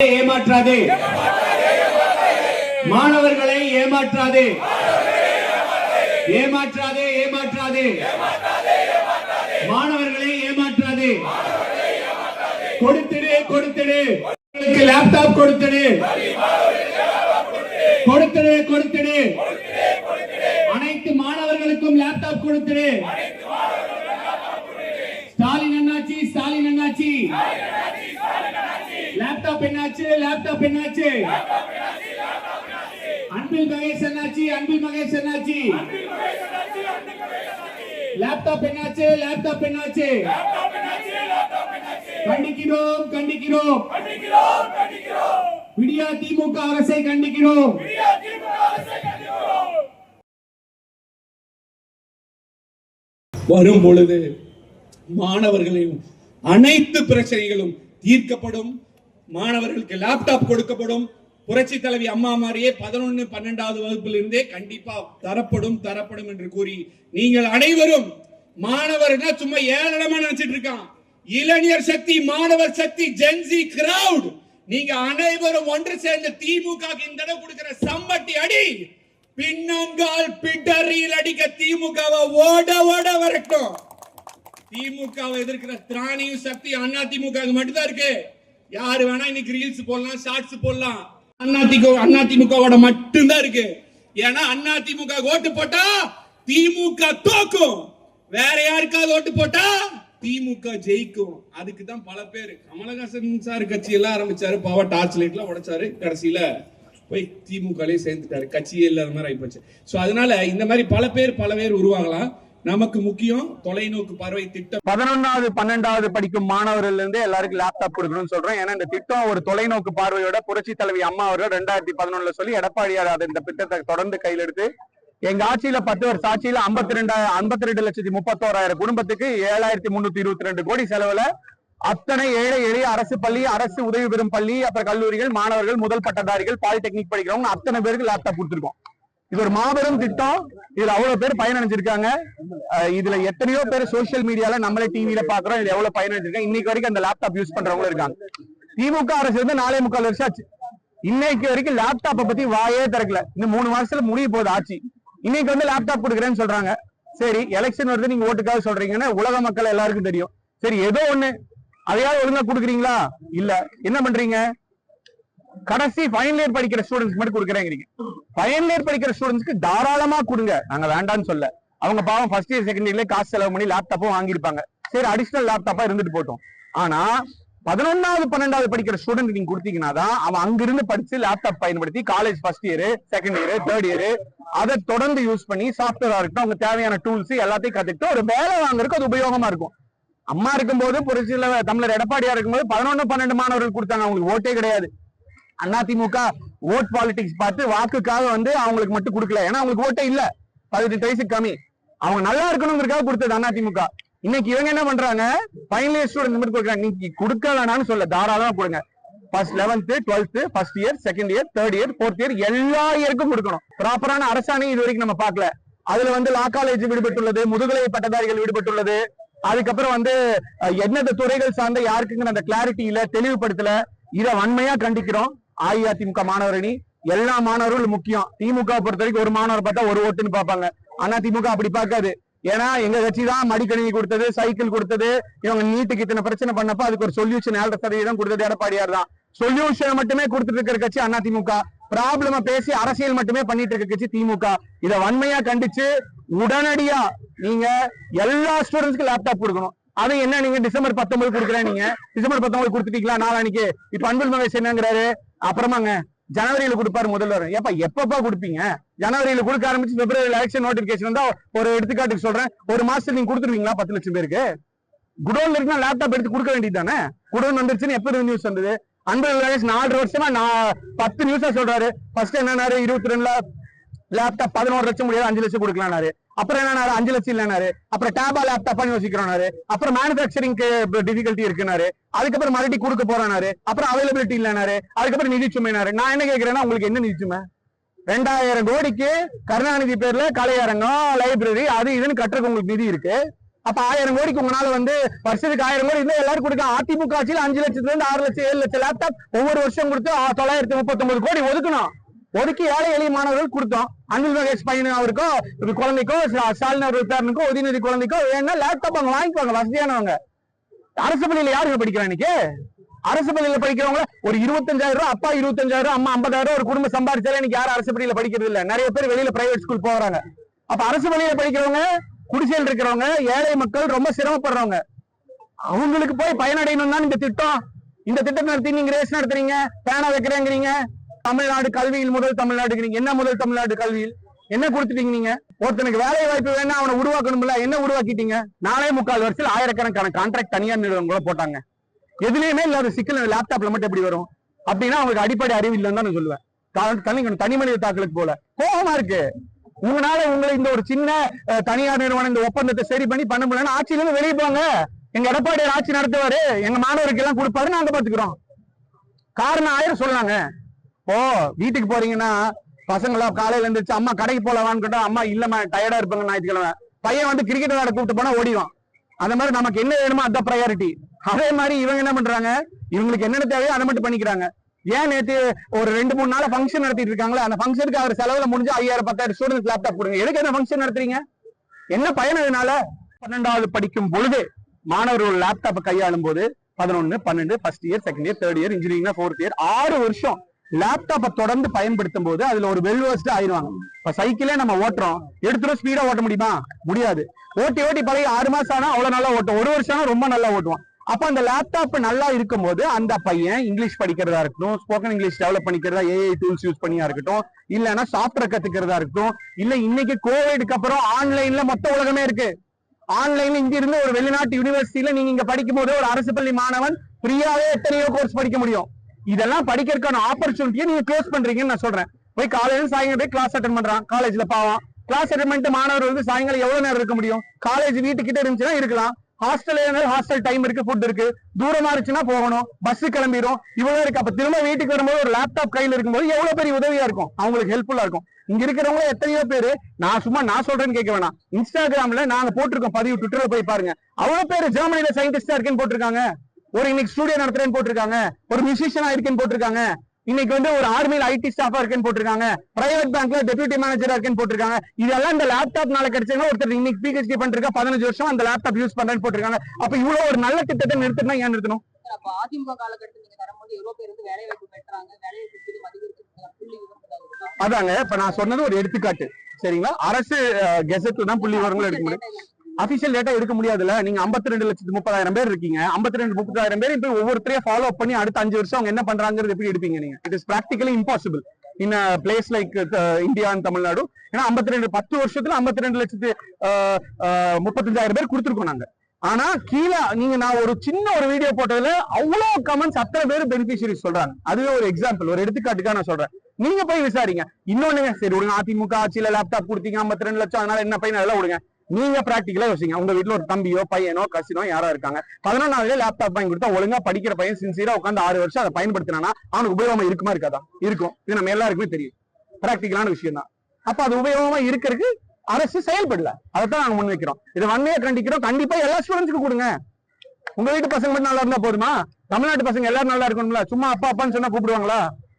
ஏமாற்றாதே, மாணவர்களை ஏமாற்றாதே, ஏமாற்றாதே, ஏமாற்றாதே, மாணவர்களை ஏமாற்றாதே. கொடுத்துடு, கொடுத்துடு, லேப்டாப் கொடுத்துடு, கொடுத்துடு, கொடுத்துடு, அனைத்து மாணவர்களுக்கும் லேப்டாப் கொடுத்துடு. ஸ்டாலின் அண்ணாச்சி, ஸ்டாலின் அண்ணாச்சி, லேப்டாப் என்னாச்சு, லேப்டாப் என்னாச்சு? அன்பில் மகேஷ் அண்ணாச்சி, அன்பில் மகேஷ் அண்ணாச்சி, லேப்டாப் என்னாச்சு, லேப்டாப் என்னாச்சு? கண்டிக்கிறோம், கண்டிக்கிறோம், விடியா திமுக அரசை கண்டிக்கிறோம். வரும் பொழுது மாணவர்களின் அனைத்து பிரச்சனைகளும் தீர்க்கப்படும். மாணவர்களுக்கு லேப்டாப் கொடுக்கப்படும். புரட்சி தலைவி அம்மா மாதிரியே 11, 12வது வகுப்பிலிருந்தே கண்டிப்பா தரப்படும் என்று கூறி, நீங்கள் அனைவரும் மாணவர்கள் சும்மா ஏளனமா நினைச்சிட்டு இருக்கான். இளைஞர் சக்தி, மாணவர் சக்தி, ஜென்சி கிரவுட், நீங்க அனைவரும் ஒன்று சேர்ந்து திமுக இந்த தடவை கொடுக்கிற சம்பட்டி அடி பின்னங்கால் பிடரில் அடிக்க திமுகவை ஓட ஓட வரட்டும். திமுகவை எதிர்க்கிற திராணியும் சக்தி அண்ணா திமுக மட்டும்தான் இருக்கு. யாரு வேணா இன்னைக்கு ரீல்ஸ் போடலாம், ஷார்ட்ஸ் போடலாம். அண்ணா திமுகவோட மட்டும்தான் இருக்கு. ஏன்னா அண்ணா திமுக ஓட்டு போட்டா திமுக தோக்கும், வேற யாருக்காவது ஓட்டு போட்டா திமுக ஜெயிக்கும். அதுக்கு தான் பல பேர் கமலஹாசன் சார் கட்சி எல்லாம் ஆரம்பிச்சாரு, பவர் டார்ச் லைட் எல்லாம் உடைச்சாரு, கடைசியில போய் திமுக சேர்ந்துட்டாரு, கட்சியே இல்லாத மாதிரி ஆயிப்போச்சு. சோ அதனால இந்த மாதிரி பல பேர் உருவாகலாம். நமக்கு முக்கியம் தொலைநோக்கு பார்வை திட்டம். 11வது 12வது படிக்கும் மாணவர்கள் இருந்து எல்லாருக்கும் லேப்டாப் கொடுக்கணும்னு சொல்றேன். ஏன்னா இந்த திட்டம் ஒரு தொலைநோக்கு பார்வையோட புரட்சி தலைவி அம்மா அவர்கள் 2011 சொல்லி எடப்பாடியார் இந்த திட்டத்தை தொடர்ந்து கையில் எடுத்து எங்க ஆட்சியில 10 வருஷம் ஆட்சியில 52,31,000 குடும்பத்துக்கு 7,322 கோடி செலவுல அத்தனை ஏழை எளிய அரசு பள்ளி, அரசு உதவி பெறும் பள்ளி, அப்புறம் கல்லூரிகள், மாணவர்கள், முதல் பட்டதாரிகள், பாலிடெக்னிக் படிக்கிறவங்க அத்தனை பேருக்கு லேப்டாப் கொடுத்துருக்கோம். இது ஒரு மாபெரும் திட்டம். இதுல அவ்வளவு பேர் பயனடைஞ்சிருக்காங்க. இதுல எத்தனையோ பேர் சோசியல் மீடியால நம்மளே டிவியில பாக்குறோம். இதுல எவ்வளவு பயனடைஞ்சிருக்காங்க. இன்னைக்கு வரைக்கும் அந்த லேப்டாப் யூஸ் பண்றவங்களும் இருக்காங்க. திமுக அரசு வந்து 4.25 வருஷம் ஆச்சு. இன்னைக்கு வரைக்கும் லேப்டாப்பை பத்தி வாயே திறக்கல. இன்னும் 3 மாசத்துல முடிய போகுது ஆட்சி. இன்னைக்கு வந்து லேப்டாப் கொடுக்குறேன்னு சொல்றாங்க. சரி, எலெக்ஷன் வருது, நீங்க ஓட்டுக்காக சொல்றீங்கன்னா உலக மக்கள் எல்லாருக்கும் தெரியும். சரி, ஏதோ ஒண்ணு அதையாவது ஒழுங்கா கொடுக்குறீங்களா? இல்ல, என்ன பண்றீங்க? கடைசி ஃபைனல் இயர் படிக்கிற ஸ்டூடெண்ட்ஸ் மட்டும் கொடுக்குறேங்கிறீங்க. ஃபைனல் இயர் படிக்கிற ஸ்டூடெண்ட்ஸ்க்கு தாராளமா கொடுங்க, நாங்க வேண்டாம்னு சொல்ல. அவங்க பாவம் ஃபர்ஸ்ட் இயர் செகண்ட் இயர்ல காசு செலவு பண்ணி லேப்டாப்பும் வாங்கியிருப்பாங்க. சரி, அடிஷனல் லேப்டாப்பா இருந்துட்டு போட்டோம். ஆனா 11வது 12வது படிக்கிற ஸ்டூடெண்ட் நீங்க கொடுத்தீங்கன்னா தான் அவன் அங்கிருந்து படிச்சு லேப்டாப் பயன்படுத்தி college first year, second year, third year அதை தொடர்ந்து யூஸ் பண்ணி சாஃப்ட்வேரா இருக்கட்டும், அவங்க தேவையான டூல்ஸ் எல்லாத்தையும் கத்துக்கிட்டு ஒரு வேலை வாங்குறதுக்கு அது உபயோகமா இருக்கும். அம்மா இருக்கும்போது புரட்சியில தமிழர் எடப்பாடியா இருக்கும்போது 11, 12 மாணவர்கள் கொடுத்தாங்க. அவங்களுக்கு ஓட்டே கிடையாது. அதிமுக ஓட் பாலிடிக்ஸ் பார்த்து வாக்குக்காக வந்து அவங்களுக்கு மட்டும் கொடுக்கல. ஏன்னா அவங்களுக்கு ஓட்டே இல்ல, 18 வயசுக்கு கம்மி. அவங்க நல்லா இருக்கணுங்கிறதுக்காக கொடுத்தது அதிமுக. இன்னைக்கு இவங்க என்ன பண்றாங்க? ஃபைனல் இயர் ஸ்டூடெண்ட் மட்டும் கொடுக்குறாங்க. நீங்க கொடுக்க வேணாம்னு சொல்ல, தாராளமா கொடுங்க. First 11th 12th first year, second year, third year, fourth year எல்லா இயருக்கும் கொடுக்கணும். ப்ராப்பரான அரசாணை இது வரைக்கும் நம்ம பார்க்கல. அதுல வந்து லா காலேஜ் விடுபட்டுள்ளது, முதுகலை பட்டதாரிகள் விடுபட்டுள்ளது. அதுக்கப்புறம் வந்து எந்தெந்த துறைகள் சார்ந்த யாருக்குங்கிற அந்த கிளாரிட்டி இல்ல, தெளிவுபடுத்தல. இதை வன்மையா கண்டிக்கிறோம். அஇஅதிமுக மாணவரணி எல்லா மாணவர்களும் முக்கியம். திமுக பொறுத்த வரைக்கும் ஒரு மாணவர் பார்த்தா ஒரு ஓட்டுன்னு பார்ப்பாங்க. ஆனா திமுக அப்படி பார்க்காது. ஏன்னா எங்க கட்சி தான் மடிக்கணினி கொடுத்தது, சைக்கிள் கொடுத்தது. இவங்க நீட்டுக்கு இத்தனை பிரச்சனை பண்ணப்ப அதுக்கு ஒரு சொல்யூஷன் 7% கொடுத்தது எடப்பாடியார் தான். சொல்யூஷன் மட்டுமே கொடுத்துட்டு இருக்கிற கட்சி அதிமுக. ப்ராப்ளம பேசி அரசியல் மட்டுமே பண்ணிட்டு இருக்க கட்சி திமுக. இதை வன்மையா கண்டிச்சு உடனடியா நீங்க எல்லா ஸ்டூடெண்ட்ஸ்க்கு லேப்டாப் கொடுக்கணும். அது என்ன, நீங்க டிசம்பர் 19 கொடுக்குறேன், நீங்க டிசம்பர் 19 கொடுத்துட்டீங்களா? நாளானிக்கு இப்ப அன்பில் மகேஷ் என்னங்கிறாரு, அப்புறமாங்க ஜனவரியில கொடுப்பாரு முதல்வர். எப்பப்பா கொடுப்பீங்க? ஜனவரியில கொடுக்க ஆரம்பிச்சு பிப்ரவரி எலெக்ஷன் நோட்டிபிகேஷன் வந்தா, ஒரு எடுத்துக்காட்டுக்கு சொல்றேன், ஒரு மாசத்துல நீங்க கொடுத்துருவீங்களா 10 லட்சம் பேருக்கு? குடோன்ல இருக்குன்னா லேப்டாப் எடுத்து கொடுக்க வேண்டியது தானே. குடோன் வந்துருச்சுன்னு எப்ப நியூஸ் வந்தது? அன்பில் மகேஷ் 4 வருஷமா 10 நியூஸா சொல்றாரு. ஃபர்ஸ்ட் என்னன்னாரு, 22ல லேப்டாப் 11 லட்சம் முடியாது, 5 லட்சம் கொடுக்கலாம்னாரு. அப்புறம் என்ன, 5 லட்சம் இல்லைனாரு. அப்புறம் டேபா லேப்டாப் யோசிக்கிறாரு. அப்புறம் மேனுபேக்சரிங்க்கு டிஃபிகல்ட்டி இருக்குனாரு. அதுக்கப்புறம் மறுபடியும் கொடுக்க போறாரு. அப்புறம் அவைலபிலிட்டி இல்லைனாரு. அதுக்கப்புறம் நிதி சுமைனாரு. நான் என்ன கேட்கிறேன்னா, உங்களுக்கு என்ன நிதி சுமை? 2000 கோடிக்கு கருணாநிதி பேர்ல கலையரங்கம், லைப்ரரி, அது இதுன்னு கட்டுறதுக்கு உங்களுக்கு நிதி இருக்கு. அப்ப 1000 கோடிக்கு உங்களால வந்து வருஷத்துக்கு 1000 கோடி இருந்தா எல்லாரும் கொடுக்கலாம். அதிமுக ஆட்சியில் 5 லட்சத்துல இருந்து 6 லட்சம் 7 லட்சம் லேப்டாப் ஒவ்வொரு வருஷம் கொடுத்து 939 கோடி ஒதுக்கணும். ஒதுக்கி ஏழை எளிய மாணவர்கள் கொடுத்தோம். அன்பில் மகேஷ் பையன் அவருக்கோ குழந்தைக்கோ ஸ்டாலின் அவர்கள் பேரனுக்கோ உதயநிதி குழந்தைக்கோ வேணா லேப்டாப் அவங்க வாங்கிக்குவாங்க வசதியானவங்க. அரசு பள்ளியில யாருங்க படிக்கிறாங்க இன்னைக்கு? அரசு பள்ளியில படிக்கிறவங்க ஒரு 25,000 ரூபாய், அப்பா 25,000, அம்மா 50,000 ஒரு குடும்பம் சம்பாதிச்சாலே இன்னைக்கு யாரும் அரசு பள்ளியில படிக்கிறது இல்ல. நிறைய பேர் வெளியில பிரைவேட் ஸ்கூல் போறாங்க. அப்ப அரசு பள்ளியில படிக்கிறவங்க, குடிசையில் இருக்கிறவங்க, ஏழை மக்கள் ரொம்ப சிரமப்படுறவங்க, அவங்களுக்கு போய் பயனடையணும் தான் இந்த திட்டம். இந்த திட்டம் நடத்தி நீங்க ரேஸ் நடத்துறீங்க, பேனா வைக்கிறேங்கிறீங்க. தமிழ்நாடு கல்வியில் முதல் தமிழ்நாடுங்கிறீங்க. என்ன முதல் தமிழ்நாடு கல்வியில் என்ன கொடுத்துட்டீங்க நீங்க? ஒருத்தனுக்கு வேலை வாய்ப்பு வேணா அவனை உருவாக்கணும்ல, என்ன உருவாக்கிட்டீங்க? 4.25 வருஷத்துல ஆயிரக்கணக்கான கான்ட்ராக்ட் தனியார் நிறுவனம் கூட போட்டாங்க. எதுலயுமே இல்லாத சிக்கல் லேப்டாப்ல மட்டும் எப்படி வரும்? அப்படின்னா அவங்களுக்கு அடிப்படை அறிவு இல்லைன்னு தான் நான் சொல்லுவேன். தனி மனித தாக்கலுக்கு போல கோபமா இருக்கு. உங்களால உங்களை இந்த ஒரு சின்ன தனியார் நிறுவனம் இந்த ஒப்பந்தத்தை சரி பண்ண முடியலன்னா ஆட்சியில இருந்து வெளியே போங்க. எங்க எடப்பாடி ஆட்சி நடத்துவாரு, எங்க மாணவருக்கு எல்லாம் கொடுப்பாரு, நாங்க பாத்துக்கிறோம். காரணம் 1000 சொல்லாங்க. ஓ வீட்டுக்கு போறீங்கன்னா பசங்களா காலையில இருந்துச்சு, அம்மா கடைக்கு போலவான்னு கேட்டா அம்மா இல்லம்மா டயர்டா இருப்பாங்க ஞாயிற்றுக்கிழமை. பையன் வந்து கிரிக்கெட் விளையாட கூப்பிட்டு போனா ஓடிடும். அந்த மாதிரி நமக்கு என்ன வேணுமோ அதான் ப்ரையாரிட்டி. அதே மாதிரி இவங்க என்ன பண்றாங்க? இவங்களுக்கு என்னென்ன தேவையோ அதை மட்டும் பண்ணிக்கிறாங்க. ஏன் நேற்று ஒரு 2-3 நாள் ஃபங்க்ஷன் நடத்திட்டு இருக்காங்களா, அந்த ஃபங்க்ஷனுக்கு அவர் செலவுல முடிஞ்சு 5000-10,000 ஸ்டூடெண்ட்ஸ் லேப்டாப் கொடுங்க. எதுக்கு என்ன ஃபங்க்ஷன் நடத்துறீங்க? என்ன பயன் இதனால? 12வது படிக்கும் பொழுது மாணவர்கள் லேப்டாப் கையாளும் போது 11, 12 first year, second year, third year, engineering 4th year 6 வருஷம் லேப்டாப்பை தொடர்ந்து பயன்படுத்தும் போது அதுல ஒரு வெல்வர்ஸ்ட் ஆயிடுவாங்க. இப்ப சைக்கிளே நம்ம ஓட்டுறோம், எடுத்துரும் ஸ்பீடா ஓட்ட முடியுமா? முடியாது. ஓட்டி பழகி 6 மாசம் ஆனா அவ்வளவு நல்லா ஓட்டும், 1 வருஷம் ஆனா ரொம்ப நல்லா ஓட்டுவான். அப்ப அந்த லேப்டாப் நல்லா இருக்கும் போது அந்த பையன் இங்கிலீஷ் படிக்கிறதா இருக்கட்டும், ஸ்போக்கன் இங்கிலீஷ் டெவலப் பண்ணிக்கிறதா, ஏஐ டூல்ஸ் யூஸ் பண்ணியா இருக்கட்டும், இல்லைன்னா சாஃப்ட்வேர் கத்துக்கிறதா இருக்கட்டும், இல்ல இன்னைக்கு கோவிட்க்கு அப்புறம் ஆன்லைன்ல மொத்த உலகமே இருக்கு. ஆன்லைன்ல இங்க இருந்து ஒரு வெளிநாட்டு யூனிவர்சிட்டியில நீங்க இங்க படிக்கும் போது ஒரு அரசு பள்ளி மாணவன் ஃப்ரீயாவே எத்தனையோ கோர்ஸ் படிக்க முடியும். இதெல்லாம் படிக்கிறதுக்கான ஆப்பர்ச்சுனிட்டியை நீங்க க்ளோஸ் பண்றீங்கன்னு நான் சொல்றேன். போய் காலையில சாயங்காலம் போய் கிளாஸ் அட்டன் பண்றான், காலேஜ்ல பாவம். கிளாஸ் அட்டன் பண்ணிட்டு மாணவர்கள் வந்து சாயங்காலம் எவ்வளவு நேரம் இருக்க முடியும்? காலேஜ் வீட்டுக்கிட்ட இருந்துச்சுன்னா இருக்கலாம், ஹாஸ்டல் டைம் இருக்கு, ஃபுட் இருக்கு, தூரமா இருந்துச்சுன்னா போகணும், பஸ் கிளம்பிடும், இவ்வளவு இருக்கு. அப்ப திரும்ப வீட்டுக்கு வரும்போது ஒரு லேப்டாப் கையில இருக்கும்போது எவ்வளவு பெரிய உதவியா இருக்கும், அவங்களுக்கு ஹெல்ப்ஃபுல்லா இருக்கும். இங்க இருக்கிறவங்க எத்தனையோ பேரு, நான் சொல்றேன்னு கேட்க வேணாம், இன்ஸ்டாகிராம்ல நாங்க போட்டிருக்கோம் பதிவு, ட்விட்டர்ல போய் பாருங்க, அவ்வளவு பேரு ஜெர்மனில சயின்டிஸ்டா இருக்கேன்னு போட்டிருக்காங்க, ஒரு இன்னைக்கு ஸ்டூடியோ நடத்துறேன்னு போட்டிருக்காங்க, ஒரு மியூசிஷியனா இருக்கேன்னு போட்டிருக்காங்க, இன்னைக்கு வந்து ஒரு ஆர்மியில் ஐடி ஸ்டாஃபா இருக்கேன்னு போட்டிருக்காங்க, பிரைவேட் பேங்க்ல டெபியூட்டி மேனேஜரா இருக்கேன்னு போட்டிருக்காங்க. இதெல்லாம் இந்த லேப்டாப்னால கிடைச்சா ஒருத்தர் இன்னைக்கு பிஹெச்டி பண்ணிருக்கா, 15 வருஷம் அந்த லேப்டாப் யூஸ் பண்றேன்னு போட்டிருக்காங்க. அப்ப இவ்வளவு ஒரு நல்ல திட்டத்தை நிறுத்தினா ஏன் நிறுத்தணும்? அப்ப அதிமுக காலகட்டத்தில் நீங்க தரும்போது எவ்வளவு பேர் வந்து வேலை வாய்ப்பு பெற்றாங்க, வேலை வாய்ப்பு அதாங்க இப்ப நான் சொன்னது ஒரு எடுத்துக்காட்டு, சரிங்களா? அரசு கெசட்ல தான் புள்ளி விவரங்கள் எடுக்க முடியும், அபிஷியல் டேட்டா எடுக்க முடியாதுல்ல. நீங்க 52,30,000 பேர் இருக்கீங்க, 52,30,000 பேர் இப்ப ஒவ்வொருத்தரையும் ஃபாலோ பண்ணி அடுத்த 5 வருஷம் அவங்க என்ன பண்றாங்கிறது எப்படி எடுப்பீங்க நீங்க? It is practically impossible in place like India and Tamil Nadu. ஏன்னா 10 வருஷத்துல 52,35,000 பேர் கொடுத்துருக்கோம் நாங்க. ஆனா கீழே நீங்க நான் ஒரு சின்ன ஒரு வீடியோ போட்டதுல அவ்வளவு கமெண்ட்ஸ், அத்தனை பேர் பெனிஃபிஷியரிஸ் சொல்றாங்க. அதுவே ஒரு எக்ஸாம்பிள், ஒரு எடுத்துக்காட்டுக்காக நான் சொல்றேன். நீங்க போய் விசாரிங்க. இன்னொன்னு சரி விடுங்க, அதிமுக ஆட்சியில லேப்டாப் கொடுத்தீங்க 52 லட்சம், அதனால என்ன பையன் அதெல்லாம் விடுங்க. நீங்க பிராக்டிகலா யோசிங்க. உங்க வீட்டுல ஒரு தம்பியோ பையனோ கசினோ யாரோ இருக்காங்க, 11ஆவது லேப்டாப் வாங்கி கொடுத்தா ஒழுங்கா படிக்கிற பையன் சின்சியரா உட்காந்து 6 வருஷம் அதை பயன்படுத்தினா அவனுக்கு உபயோகமா இருக்குமா இருக்காதா? இருக்கும். இது நம்ம எல்லாருக்குமே தெரியும், பிராக்டிகலான விஷயம் தான். அப்ப அது உபயோகமா இருக்கிறதுக்கு அரசு செயல்படல, அதைத்தான் நாங்க முன் வைக்கிறோம். இதை வன்மையா கண்டிக்கிறோம். கண்டிப்பா எல்லா ஸ்டூடெண்ட்ஸ்க்கு கொடுங்க. உங்க வீட்டு பசங்க மட்டும் நல்லா இருந்தா போதுமா? தமிழ்நாட்டு பசங்க எல்லாரும் நல்லா இருக்கணும்ல. சும்மா அப்பா அப்பான்னு சொன்னா கூப்பிடுவாங்களா?